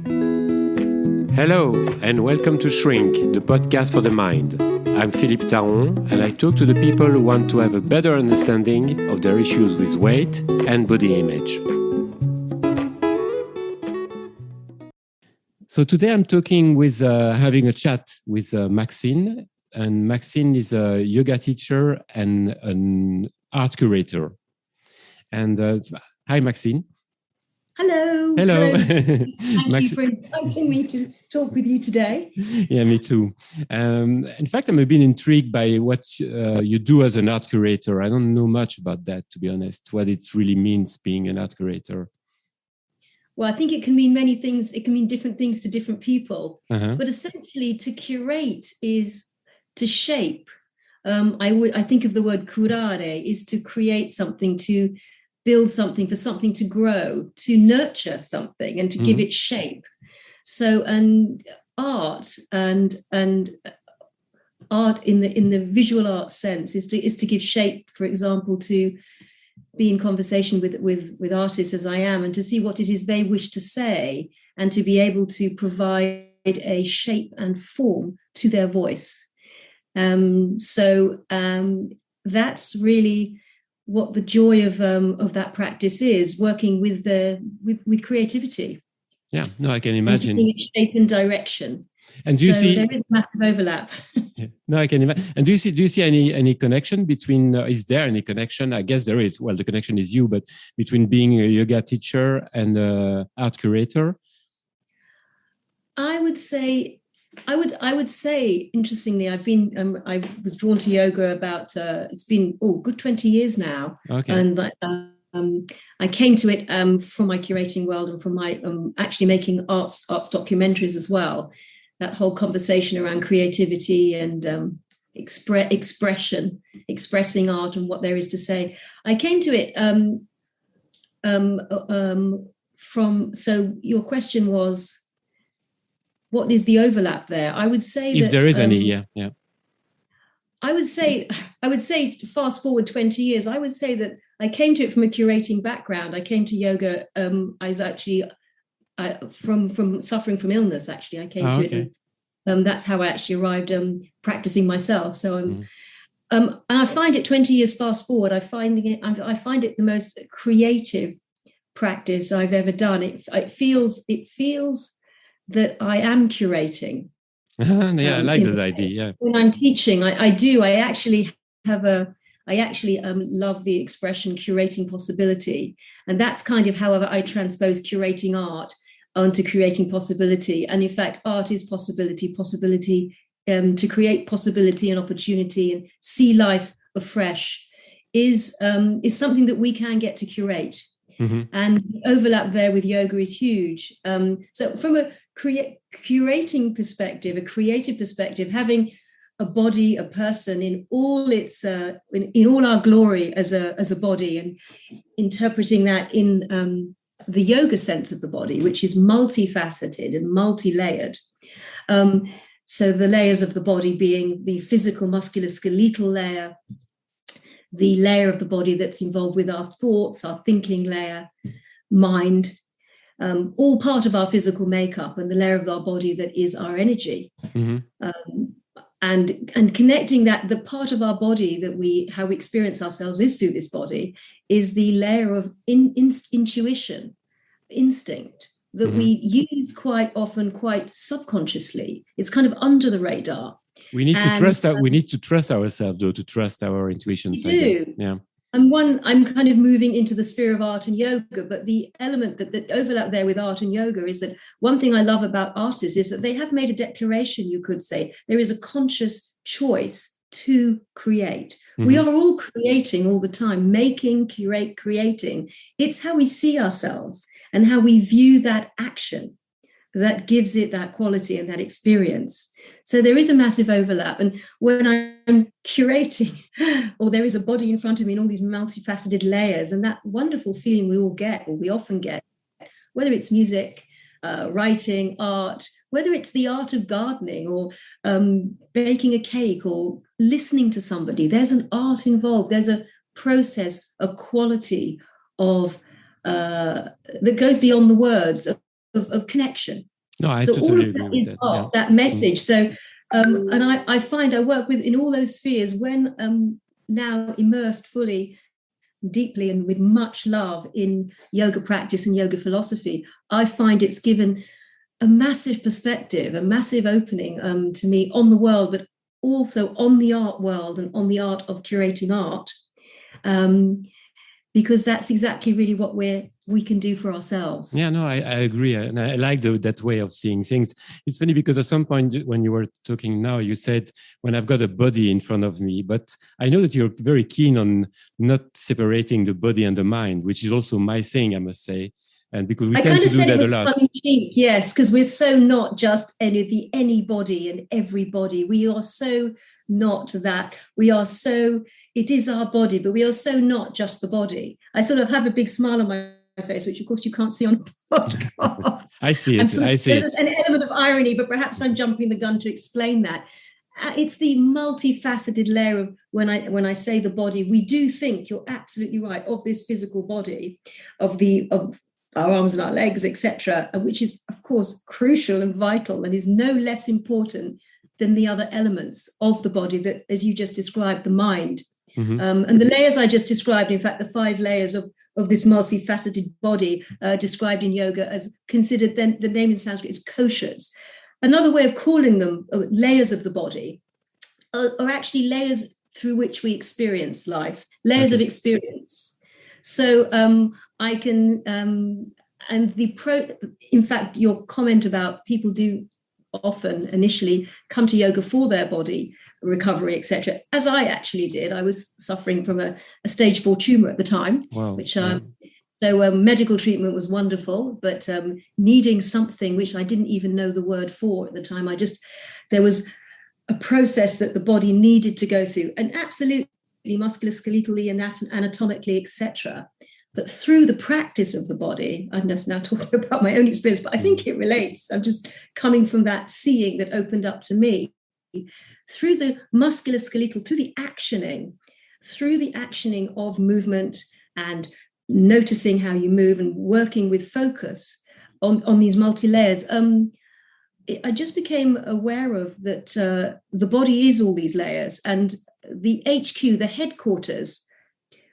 Hello, and welcome to Shrink, the podcast for the mind. I'm Philippe and I talk to the people who want to have a better understanding of their issues with weight and body image. So today I'm having a chat with Maxine, and Maxine is a yoga teacher and an art curator. And hi, Maxine. Hello. Hello. Thank you for inviting me to talk with you today. Yeah, me too. In fact, I'm a bit intrigued by what you do as an art curator. I don't know much about that, to be honest, what it really means being an art curator. Well, I think it can mean many things. It can mean different things to different people. Uh-huh. But essentially, to curate is to shape. I think of the word curare is to create something, to build something, for something to grow, to nurture something and to give it shape. So, and art and art in the visual art sense is to give shape, for example, to be in conversation with artists as I am, and to see what it is they wish to say, and to be able to provide a shape and form to their voice. So that's really what the joy of that practice is, working with creativity. Yeah, no, I can imagine. Giving it shape and direction. And do you see there is massive overlap? Yeah. No, I can imagine. And do you see any connection between? Is there any connection? I guess there is. Well, the connection is you, but between being a yoga teacher and art curator. I would say, interestingly, I've been, I was drawn to yoga about, it's been, good 20 years now. Okay. And I came to it from my curating world and from my actually making arts documentaries as well. That whole conversation around creativity and expression, expressing art and what there is to say. I came to it from, so your question was, what is the overlap there? I would say if there is any, yeah. I would say fast forward 20 years, I would say that I came to it from a curating background. I came to yoga. I was actually from suffering from illness. Actually, I came to it. And, that's how I actually arrived practicing myself. So and I find it 20 years fast forward. I find it the most creative practice I've ever done. It feels that I am curating. Yeah, I like that idea. Yeah. When I'm teaching, I do. I actually love the expression curating possibility. And that's kind of how I transpose curating art onto creating possibility. And in fact, art is possibility to create possibility and opportunity and see life afresh is something that we can get to curate. Mm-hmm. And the overlap there with yoga is huge. So from a curating perspective, a creative perspective, having a body, a person in all its in all our glory as a body, and interpreting that in the yoga sense of the body, which is multifaceted and multi-layered. So the layers of the body being the physical, muscular, skeletal layer, the layer of the body that's involved with our thoughts, our thinking layer, mind, all part of our physical makeup, and the layer of our body that is our energy. Mm-hmm. And connecting that, the part of our body that how we experience ourselves is through this body, is the layer of intuition, instinct, that mm-hmm. we use quite often, quite subconsciously. It's kind of under the radar. We need to trust we need to trust ourselves, though, to trust our intuitions. I guess. Yeah. I'm kind of moving into the sphere of art and yoga, but the element that overlap there with art and yoga is that one thing I love about artists is that they have made a declaration, you could say. There is a conscious choice to create. Mm-hmm. We are all creating all the time, making, creating. It's how we see ourselves and how we view that action that gives it that quality and that experience. So there is a massive overlap. And when I'm curating, or there is a body in front of me in all these multifaceted layers, and that wonderful feeling we all get, or we often get, whether it's music, writing, art, whether it's the art of gardening or baking a cake or listening to somebody, there's an art involved. There's a process, a quality of that goes beyond the words of connection. No, I So all totally of agree that with is that. art, that message. So, and I find I work with in all those spheres when now immersed fully, deeply, and with much love in yoga practice and yoga philosophy. I find it's given a massive perspective, a massive opening to me on the world, but also on the art world and on the art of curating art. Because that's exactly really what we can do for ourselves. Yeah, no, I agree. And I like that way of seeing things. It's funny because at some point when you were talking now, you said, when I've got a body in front of me, but I know that you're very keen on not separating the body and the mind, which is also my thing, I must say. And because we tend to do that a lot. Yes, because we're so not just anybody and everybody. We are so not that. We are so, it is our body, but we are so not just the body. I sort of have a big smile on my face, which of course you can't see on podcast. I see it. There's an element of irony, but perhaps I'm jumping the gun to explain that. It's the multifaceted layer of when I say the body, we do think, you're absolutely right, of this physical body, of our arms and our legs, etc., which is, of course, crucial and vital and is no less important than the other elements of the body that, as you just described, the mind. Mm-hmm. And the layers I just described, in fact, the 5 layers of this multifaceted body described in yoga as considered, then the name in Sanskrit is koshas. Another way of calling them layers of the body are actually layers through which we experience life, layers of experience. So I can, in fact, your comment about people do often initially come to yoga for their body recovery, etc. As I actually did, I was suffering from a stage 4 tumor at the time, which so medical treatment was wonderful, but needing something which I didn't even know the word for at the time. There was a process that the body needed to go through, and absolutely musculoskeletally and anatomically, etc. But through the practice of the body, I'm just now talking about my own experience, but I think it relates. I'm just coming from that seeing that opened up to me. Through the musculoskeletal, through the actioning of movement and noticing how you move and working with focus on these multi-layers, I just became aware of that the body is all these layers, and the HQ, the headquarters,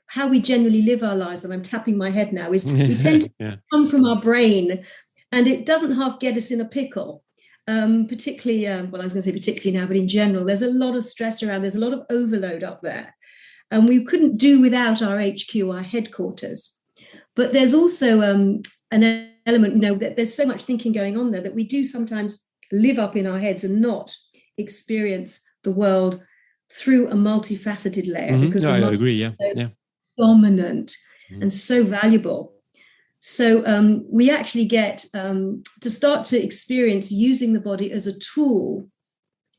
how we generally live our lives, and I'm tapping my head now, is we tend to come from our brain, and it doesn't half get us in a pickle. Particularly, I was going to say particularly now, but in general, there's a lot of stress around, there's a lot of overload up there, and we couldn't do without our HQ, our headquarters. But there's also an element, that there's so much thinking going on there that we do sometimes live up in our heads and not experience the world through a multifaceted layer. Because I agree, dominant and so valuable. So we actually get to start to experience using the body as a tool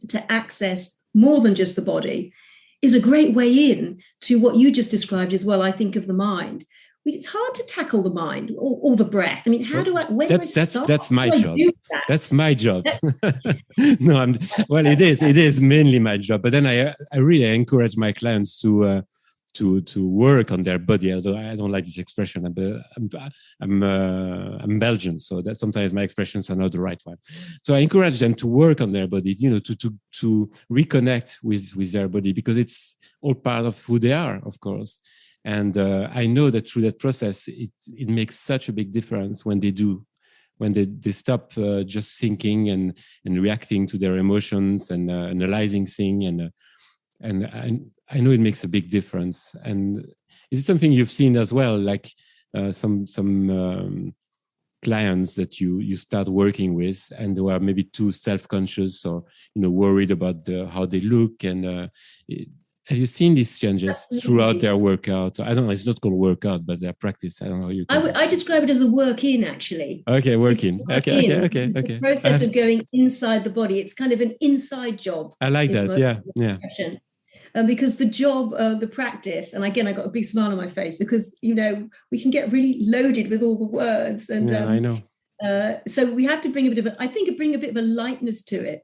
to access more than just the body is a great way in to what you just described as well, I think, of the mind. It's hard to tackle the mind or the breath. I mean, That's my job. That's my job. No, it is mainly my job. But then I really encourage my clients to work on their body. Although I don't like this expression. I'm Belgian, so that sometimes my expressions are not the right one. So I encourage them to work on their body, to reconnect with their body, because it's all part of who they are, of course. And I know that through that process, it makes such a big difference when they stop just thinking and reacting to their emotions and analyzing things. And I know it makes a big difference. And is it something you've seen as well, like some clients that you start working with and who are maybe too self-conscious or worried about how they look and have you seen these changes throughout their workout? I don't know, it's not called workout, but their practice. I don't know how you call it. I describe it as a work-in, actually. Okay, work-in. Okay. It's the process of going inside the body. It's kind of an inside job. I like that, yeah. Because the job, the practice, and again, I got a big smile on my face because, we can get really loaded with all the words. And I know. So we have to bring a bit of a lightness to it.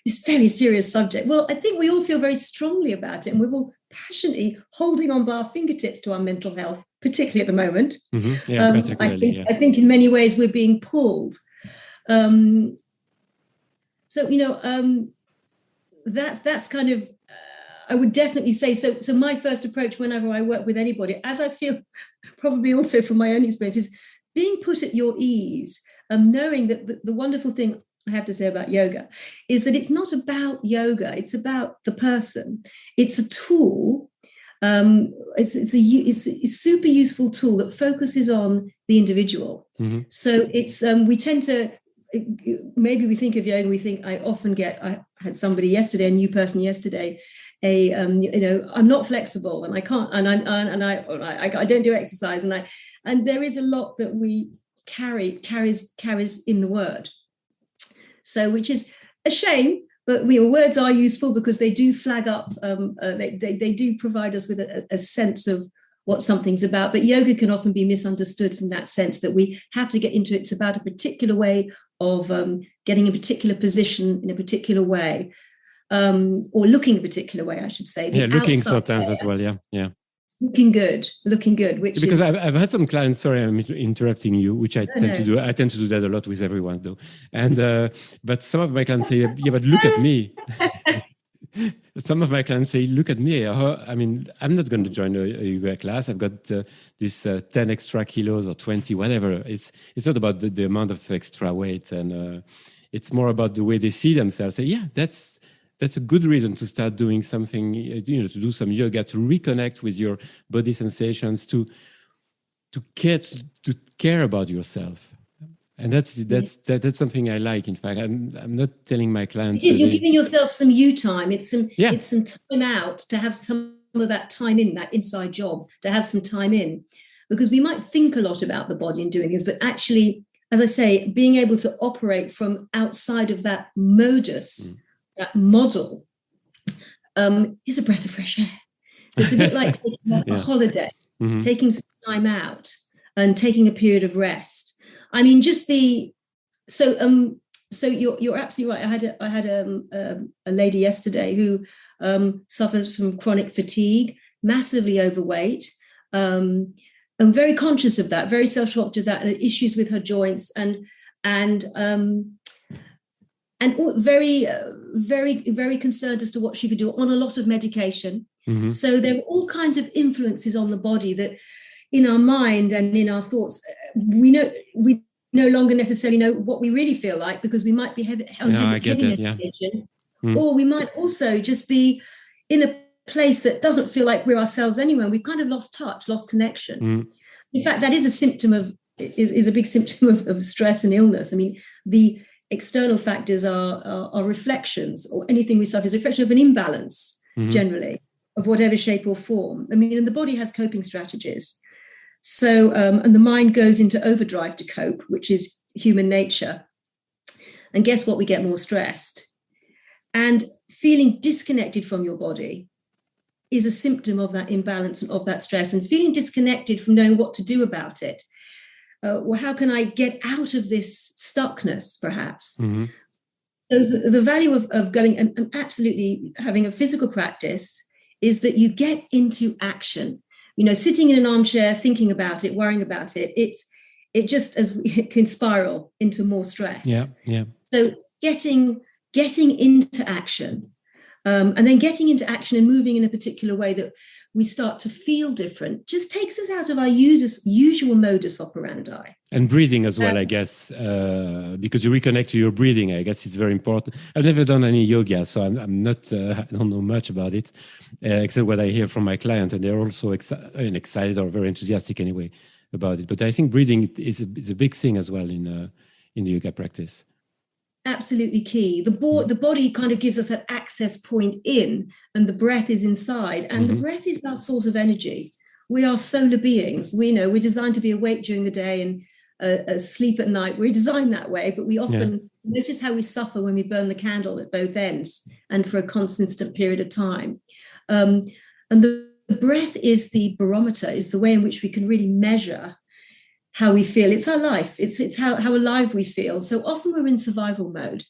It's a very serious subject. Well, I think we all feel very strongly about it, and we're all passionately holding on by our fingertips to our mental health, particularly at the moment. Mm-hmm. Yeah, I think in many ways we're being pulled. So, that's kind of, I would definitely say, so my first approach whenever I work with anybody, as I feel probably also from my own experience, is being put at your ease, knowing that the wonderful thing I have to say about yoga is that it's not about yoga, it's about the person. It's a tool. It's a super useful tool that focuses on the individual. Mm-hmm. So it's we tend to, maybe we think of yoga, we think, I had somebody yesterday, a new person yesterday, I'm not flexible and I can't, and I don't do exercise, and there is a lot that we carries in the word. So, which is a shame, but words are useful because they do flag up, they do provide us with a sense of what something's about. But yoga can often be misunderstood from that sense that we have to get into it. It's about a particular way of getting a particular position in a particular way, or looking a particular way, I should say. Looking sometimes as well. Yeah. Looking good. Which because I've had some clients. Sorry, I'm interrupting you, which I tend to do. I tend to do that a lot with everyone, though. And but some of my clients say, "Yeah, but look at me." Some of my clients say, "Look at me. I mean, I'm not going to join a yoga class. I've got this 10 extra kilos or 20, whatever. It's not about the amount of extra weight, and it's more about the way they see themselves. Say, yeah, that's a good reason to start doing something, to do some yoga, to reconnect with your body sensations, to care about yourself. And that's something I like. In fact, I'm not telling my clients. Because you're giving yourself some you time. It's some time out to have some of that time in, that inside job, to have some time in. Because we might think a lot about the body and doing things, but actually, as I say, being able to operate from outside of that modus, that model, is a breath of fresh air. So it's a bit like taking a holiday, taking some time out and taking a period of rest. I mean, just so you're absolutely right. I had a lady yesterday who suffers from chronic fatigue, massively overweight, and very conscious of that, very self-conscious of that, and issues with her joints, and very, very, very concerned as to what she could do, on a lot of medication. Mm-hmm. So there are all kinds of influences on the body that, in our mind and in our thoughts, we no longer necessarily know what we really feel like, because we might be heavy medication, or we might also just be in a place that doesn't feel like we're ourselves anywhere. We've kind of lost touch, lost connection. In fact, that is a big symptom of stress and illness. I mean, the external factors are reflections, or anything we suffer is a reflection of an imbalance, generally, of whatever shape or form. I mean, and the body has coping strategies. So, and the mind goes into overdrive to cope, which is human nature. And guess what? We get more stressed. And feeling disconnected from your body is a symptom of that imbalance and of that stress, and feeling disconnected from knowing what to do about it. Well, how can I get out of this stuckness, perhaps? Mm-hmm. So the value of going and absolutely having a physical practice is that you get into action. Sitting in an armchair, thinking about it, worrying about it, it can spiral into more stress. Yeah. So getting into action, and then getting into action and moving in a particular way that we start to feel different, just takes us out of our usual modus operandi. And breathing as well, I guess, because you reconnect to your breathing. I guess it's very important. I've never done any yoga, so I'm not. I don't know much about it, except what I hear from my clients, and they're also excited or very enthusiastic anyway about it. But I think breathing is a big thing as well in the yoga practice. Absolutely key. The body kind of gives us that access point in, and the breath is inside, and the breath is our source of energy. We are solar beings. We're designed to be awake during the day and asleep at night. We're designed that way, but we often notice how we suffer when we burn the candle at both ends and for a consistent period of time. And the breath is the barometer, is the way in which we can really measure how we feel. It's our life. It's how alive we feel. So often we're in survival mode.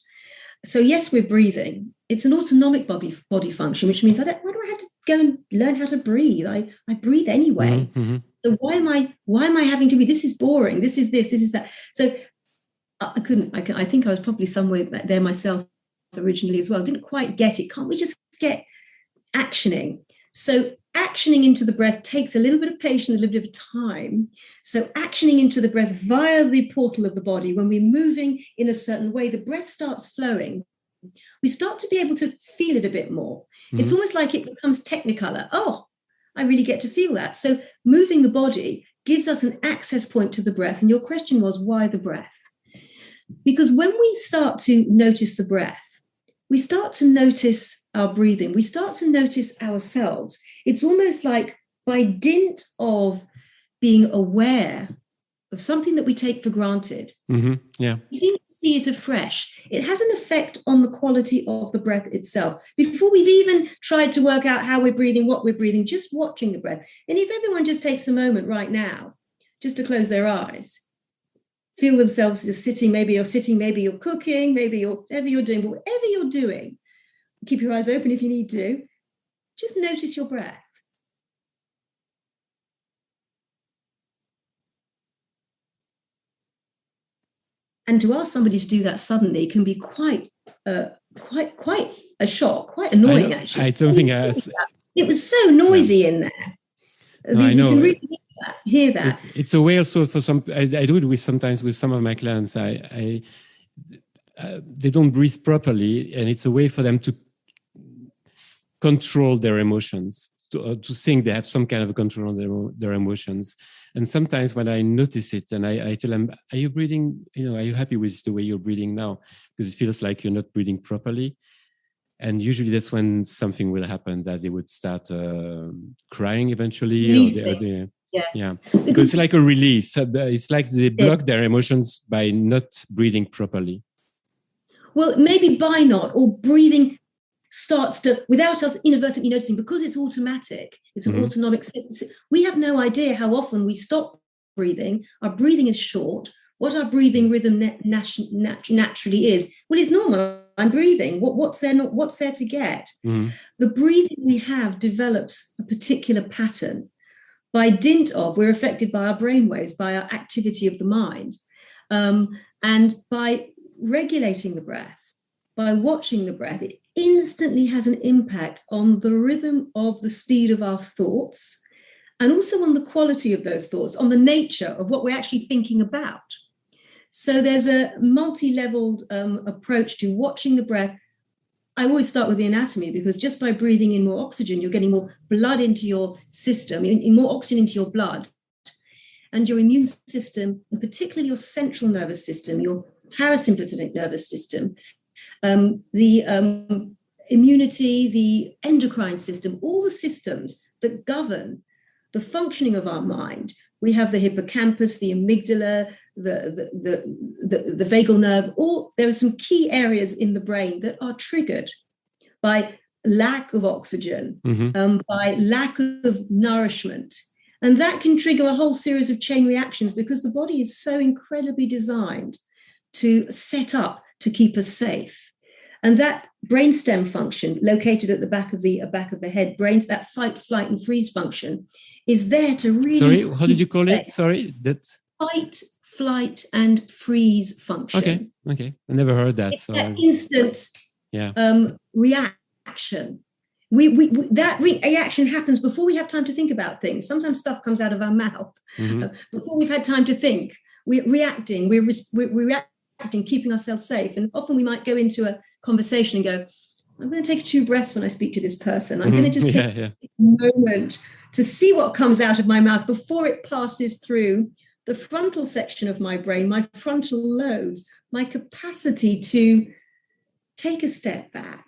So yes, we're breathing. It's an autonomic body function, which means why do I have to go and learn how to breathe? I breathe anyway. Mm-hmm. So why am I having to breathe? This is boring. This is that. So I think I was probably somewhere there myself originally as well. Didn't quite get it. Can't we just get actioning? So actioning into the breath takes a little bit of patience, a little bit of time. So actioning into the breath via the portal of the body, when we're moving in a certain way, the breath starts flowing. We start to be able to feel it a bit more. Mm-hmm. It's almost like it becomes technicolor. Oh, I really get to feel that. So moving the body gives us an access point to the breath. And your question was, why the breath? Because when we start to notice the breath, we start to notice our breathing. We start to notice ourselves. It's almost like by dint of being aware of something that we take for granted, mm-hmm. Yeah, we seem to see it afresh. It has an effect on the quality of the breath itself. Before we've even tried to work out how we're breathing, what we're breathing, just watching the breath. And if everyone just takes a moment right now, just to close their eyes, feel themselves just sitting, maybe you're cooking, maybe whatever you're doing, but whatever you're doing, keep your eyes open if you need to, just notice your breath. And to ask somebody to do that suddenly can be quite a shock, quite annoying, actually. I don't think it was so noisy in there. No, I know. You can really hear that. It's a way also for some. I do it sometimes with some of my clients. They don't breathe properly, and it's a way for them to control their emotions, to think they have some kind of a control on their emotions. And sometimes when I notice it, and I tell them, "Are you breathing? Are you happy with the way you're breathing now? Because it feels like you're not breathing properly." And usually that's when something will happen, that they would start crying eventually. Yes. Yeah, because it's like a release. It's like they block their emotions by not breathing properly. Well, maybe by not, or breathing starts to, without us inadvertently noticing, because it's automatic. It's an autonomic system. We have no idea how often we stop breathing. Our breathing is short. What our breathing rhythm naturally is. Well, it's normal. I'm breathing. What's there to get? Mm-hmm. The breathing we have develops a particular pattern. By dint of, we're affected by our brainwaves, by our activity of the mind. And by regulating the breath, by watching the breath, it instantly has an impact on the rhythm of the speed of our thoughts, and also on the quality of those thoughts, on the nature of what we're actually thinking about. So there's a multi-leveled approach to watching the breath. I always start with the anatomy, because just by breathing in more oxygen, you're getting more blood into your system, more oxygen into your blood. And your immune system, and particularly your central nervous system, your parasympathetic nervous system, the immunity, the endocrine system, all the systems that govern the functioning of our mind. We have the hippocampus, the amygdala, the vagal nerve. There are some key areas in the brain that are triggered by lack of oxygen, by lack of nourishment. And that can trigger a whole series of chain reactions, because the body is so incredibly designed to set up to keep us safe. And that brainstem function, located at the back of the head, that fight, flight, and freeze function, is there to really. Sorry, how did you call it? Sorry, that fight, flight, and freeze function. Okay, I never heard that. It's that instant reaction. That reaction happens before we have time to think about things. Sometimes stuff comes out of our mouth before we've had time to think. We're reacting. We're reacting, keeping ourselves safe. And often we might go into a conversation and go, I'm going to take 2 breaths when I speak to this person. I'm going to just take a moment to see what comes out of my mouth before it passes through the frontal section of my brain, my frontal lobes, my capacity to take a step back,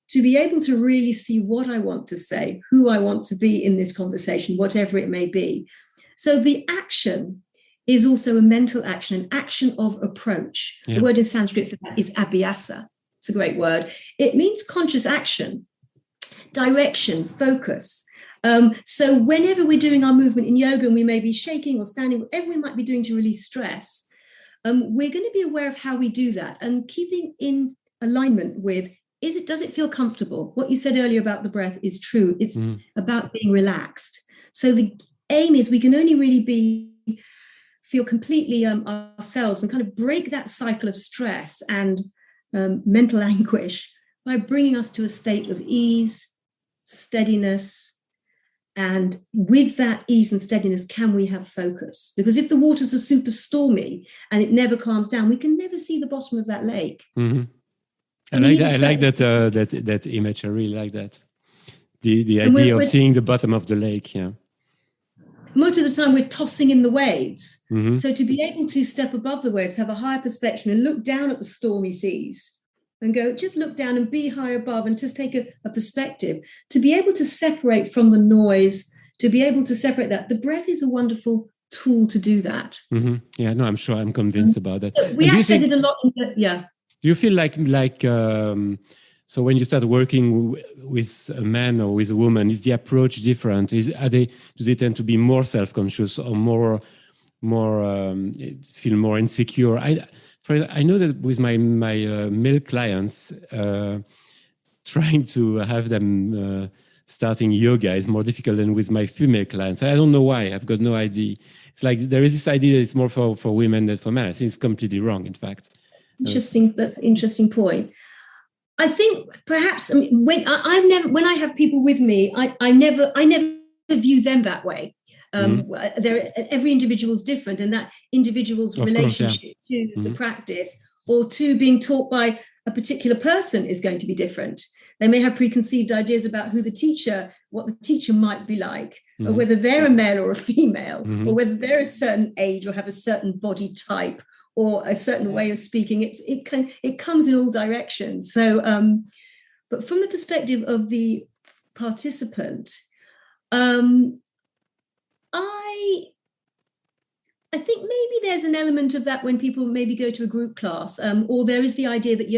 to be able to really see what I want to say, who I want to be in this conversation, whatever it may be. So the action is also a mental action, an action of approach. Yeah. The word in Sanskrit for that is abhyasa. It's a great word. It means conscious action, direction, focus. So whenever we're doing our movement in yoga, and we may be shaking or standing, whatever we might be doing to release stress, we're going to be aware of how we do that, and keeping in alignment with, does it feel comfortable? What you said earlier about the breath is true. It's about being relaxed. So the aim is, we can only really be feel completely ourselves and kind of break that cycle of stress and mental anguish by bringing us to a state of ease, steadiness. And with that ease and steadiness, can we have focus? Because if the waters are super stormy and it never calms down, we can never see the bottom of that lake. Mm-hmm. I like that image. I really like that. The idea of seeing the bottom of the lake. Yeah. Most of the time we're tossing in the waves. Mm-hmm. So to be able to step above the waves, have a higher perspective and look down at the stormy seas and go, just look down and be high above and just take a perspective. To be able to separate from the noise, to be able to separate that, the breath is a wonderful tool to do that. Mm-hmm. Yeah, no, I'm sure. I'm convinced about that. We access it a lot. Yeah. Do you feel like so when you start working with a man or with a woman, is the approach different? Do they tend to be more self-conscious or more feel more insecure? I know that with my male clients, trying to have them starting yoga is more difficult than with my female clients. I don't know why. I've got no idea. It's like there is this idea that it's more for women than for men. I think it's completely wrong, in fact. Interesting. That's an interesting point. I think perhaps when I have people with me, I never view them that way. Every individual is different, and that individual's relationship to the practice or to being taught by a particular person is going to be different. They may have preconceived ideas about what the teacher might be like, or whether they're a male or a female, or whether they're a certain age or have a certain body type or a certain way of speaking. It comes in all directions. So, but from the perspective of the participant, I think maybe there's an element of that when people maybe go to a group class, or there is the idea that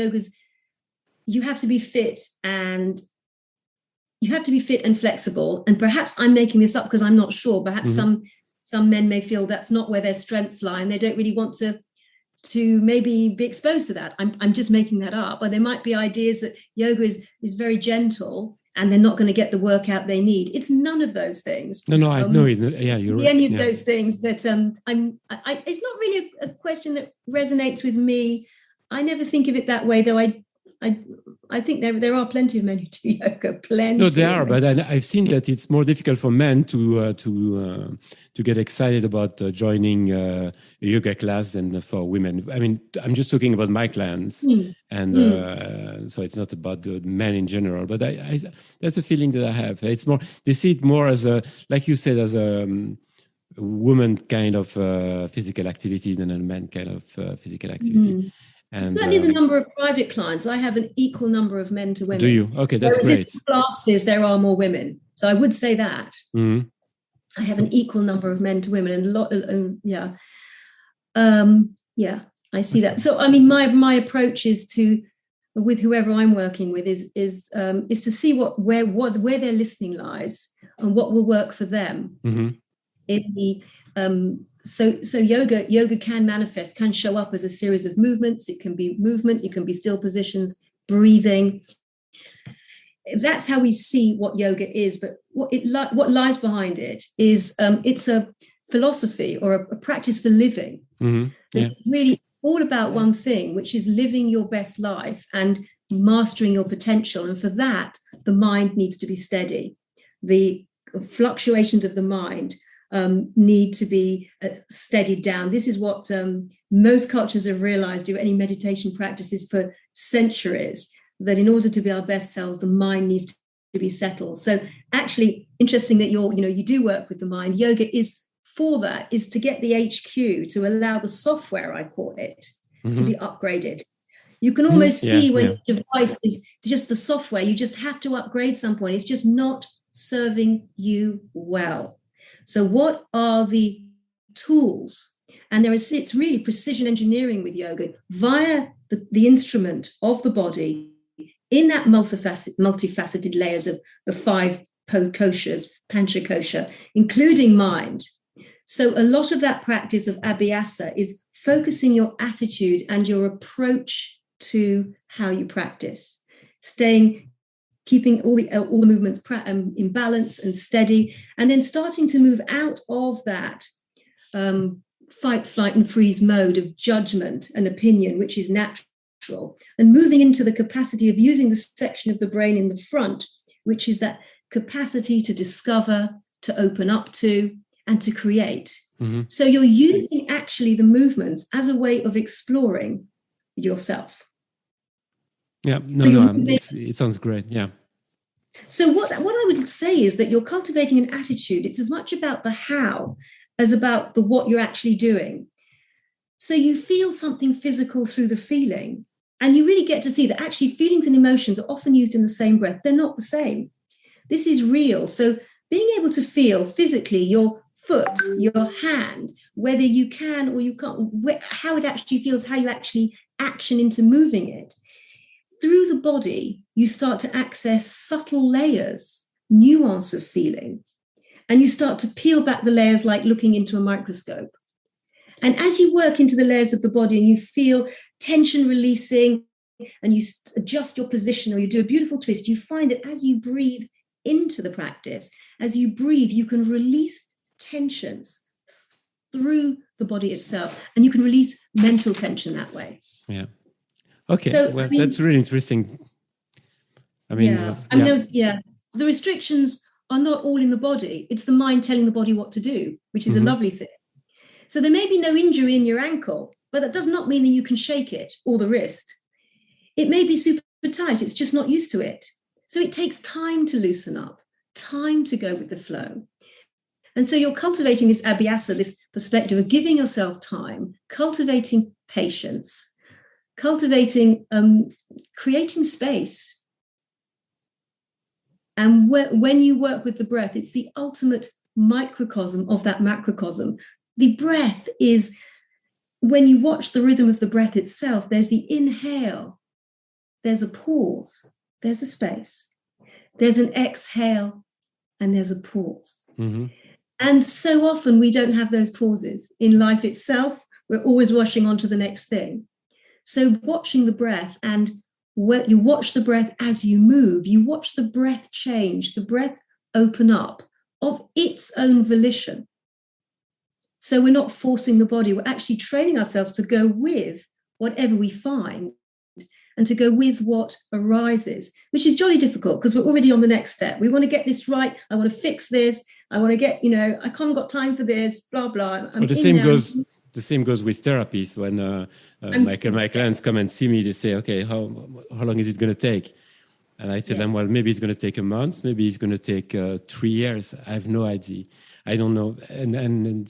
you have to be fit and flexible. And perhaps I'm making this up because I'm not sure. Perhaps some men may feel that's not where their strengths lie, and they don't really want to maybe be exposed to that. I'm just making that up. Or there might be ideas that yoga is very gentle and they're not going to get the workout they need. It's none of those things. No, I know it. Yeah, you're right. Any of those things, but it's not really a question that resonates with me. I never think of it that way, though. I think there are plenty of men who do yoga. Plenty. No, there are, but I've seen that it's more difficult for men to get excited about joining a yoga class than for women. I mean, I'm just talking about my clients, and so it's not about the men in general. But I that's a feeling that I have. It's more, they see it more as like you said, as a woman kind of physical activity than a man kind of physical activity. And, certainly the number of private clients, I have an equal number of men to women. Do you? Okay, that's great. In classes, there are more women. So I would say that. I have an equal number of men to women, I see that. So, I mean, my approach is with whoever I'm working with is to see where their listening lies and what will work for them. In the so yoga can show up as a series of movements. It can be movement, it can be still positions, breathing. That's how we see what yoga is. But what lies behind it is it's a philosophy or a practice for living. It's really all about one thing, which is living your best life and mastering your potential. And for that, the mind needs to be steady. The fluctuations of the mind need to be steadied down. This is what most cultures have realized through any meditation practices for centuries, that in order to be our best selves, the mind needs to be settled. So actually, interesting that you do work with the mind. Yoga is for that, is to get the HQ, to allow the software, I call it, to be upgraded. You can almost see when the device is just the software, you just have to upgrade some point. It's just not serving you well. So what are the tools? And it's really precision engineering with yoga via the instrument of the body in that multifaceted layers of the 5 koshas, pancha kosha, including mind. So a lot of that practice of abhyasa is focusing your attitude and your approach to how you practice, keeping all the movements in balance and steady, and then starting to move out of that fight, flight, and freeze mode of judgment and opinion, which is natural, and moving into the capacity of using the section of the brain in the front, which is that capacity to discover, to open up to, and to create. Mm-hmm. So you're using actually the movements as a way of exploring yourself. Yeah, it sounds great. Yeah. So what I would say is that you're cultivating an attitude. It's as much about the how as about the what you're actually doing. So you feel something physical through the feeling, and you really get to see that actually feelings and emotions are often used in the same breath. They're not the same. This is real. So being able to feel physically your foot, your hand, whether you can or you can't, how it actually feels, how you actually action into moving it. Through the body, you start to access subtle layers, nuance of feeling, and you start to peel back the layers like looking into a microscope. And as you work into the layers of the body and you feel tension releasing and you adjust your position or you do a beautiful twist, you find that as you breathe into the practice, as you breathe, you can release tensions through the body itself, and you can release mental tension that way. Yeah. Okay. So, well, that's really interesting. The restrictions are not all in the body. It's the mind telling the body what to do, which is a lovely thing. So there may be no injury in your ankle, but that does not mean that you can shake it or the wrist. It may be super tight. It's just not used to it. So it takes time to loosen up, time to go with the flow. And so you're cultivating this abhyasa, this perspective of giving yourself time, cultivating patience, cultivating, creating space. And when you work with the breath, it's the ultimate microcosm of that macrocosm. The breath is, when you watch the rhythm of the breath itself, there's the inhale, there's a pause, there's a space, there's an exhale, and there's a pause. Mm-hmm. And so often we don't have those pauses in life itself. We're always rushing on to the next thing. So watching the breath, and you watch the breath as you move, you watch the breath change, the breath open up of its own volition. So we're not forcing the body, we're actually training ourselves to go with whatever we find and to go with what arises, which is jolly difficult because we're already on the next step. We want to get this right. I want to fix this. I want to get, I can't got time for this, blah, blah. Well, the same goes with therapists. When my clients come and see me, they say, okay, how long is it going to take? And I tell them, well, maybe it's going to take a month. Maybe it's going to take 3 years. I have no idea. I don't know. And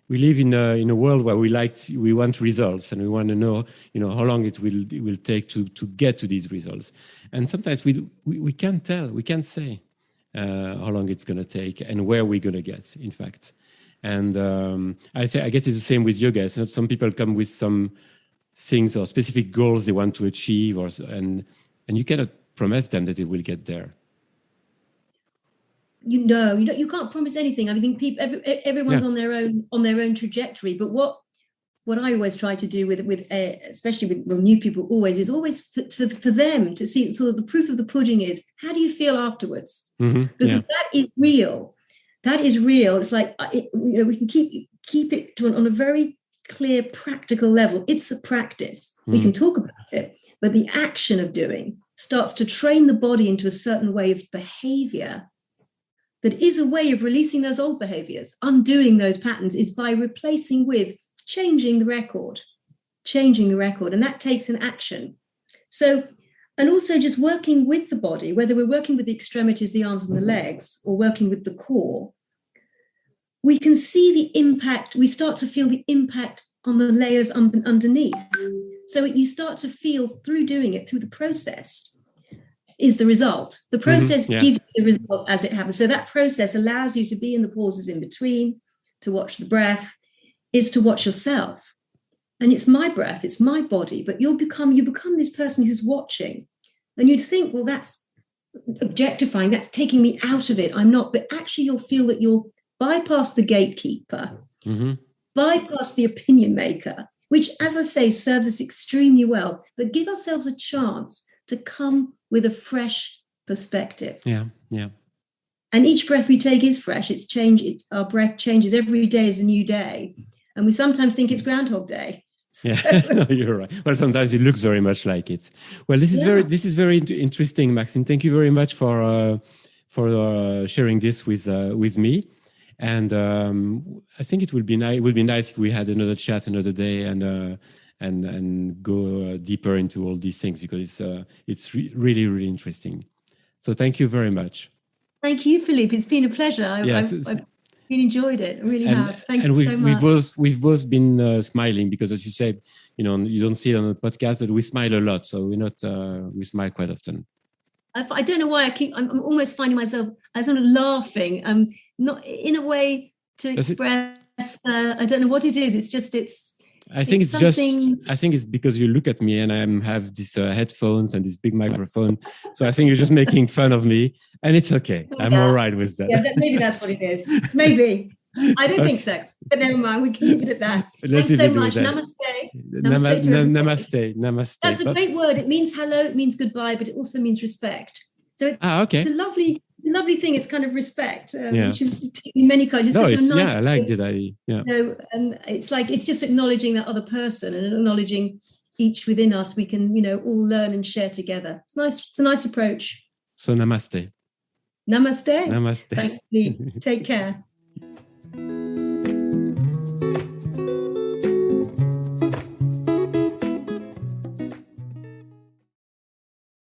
we live in a world where we want results, and we want to know, how long it will take to get to these results. And sometimes we can't tell, we can't say how long it's going to take and where we're going to get, in fact. And I guess it's the same with yoga. So some people come with some things or specific goals they want to achieve, and you cannot promise them that it will get there. You can't promise anything. I think everyone's on their own trajectory. But what I always try to do with especially with new people is always for them to see sort of the proof of the pudding is, how do you feel afterwards? Mm-hmm. Because that is real. That is real. It's like we can keep it on a very clear, practical level. It's a practice. Mm-hmm. We can talk about it, but the action of doing starts to train the body into a certain way of behavior. That is a way of releasing those old behaviors, undoing those patterns, is by replacing with changing the record. And that takes an action. So, and also just working with the body, whether we're working with the extremities, the arms and the legs, or working with the core, we can see the impact. We start to feel the impact on the layers underneath. So you start to feel through doing it, through the process, is the result. The process gives you the result as it happens. So that process allows you to be in the pauses in between, to watch the breath, is to watch yourself. And it's my breath, it's my body, but you become this person who's watching. And you'd think, well, that's objectifying, that's taking me out of it. I'm not, but actually you'll feel that you'll bypass the gatekeeper, bypass the opinion maker, which, as I say, serves us extremely well, but give ourselves a chance to come with a fresh perspective. Yeah. And each breath we take is fresh. Our breath changes every day is a new day. and we sometimes think it's Groundhog Day. So. Yeah, no, you're right. Well, sometimes it looks very much like it. Well, this is very interesting, Maxine. Thank you very much for sharing this with me. And I think it would be nice. It would be nice if we had another chat another day and go deeper into all these things, because it's really, really interesting. So thank you very much. Thank you, Philippe. It's been a pleasure. I've really enjoyed it. I really have. Thank you so much. We've both been smiling, because, as you said, you don't see it on the podcast, but we smile a lot. So we smile quite often. I don't know why I'm almost finding myself, I sort of laughing, not in a way to express, I don't know what it is. I think it's because you look at me and I have these headphones and this big microphone. So I think you're just making fun of me, and it's okay. I'm all right with that. Yeah, maybe that's what it is. Maybe. I don't think so. But never mind. We can leave it at that. Thanks so much. Namaste. Namaste. That's a great word. It means hello. It means goodbye, but it also means respect. So okay. It's a lovely thing. It's kind of respect, which is in many cultures. No, nice I liked it. It's just acknowledging that other person and acknowledging each within us. We can, all learn and share together. It's nice. It's a nice approach. So namaste. Namaste. Namaste. Thanks, Philippe. Take care.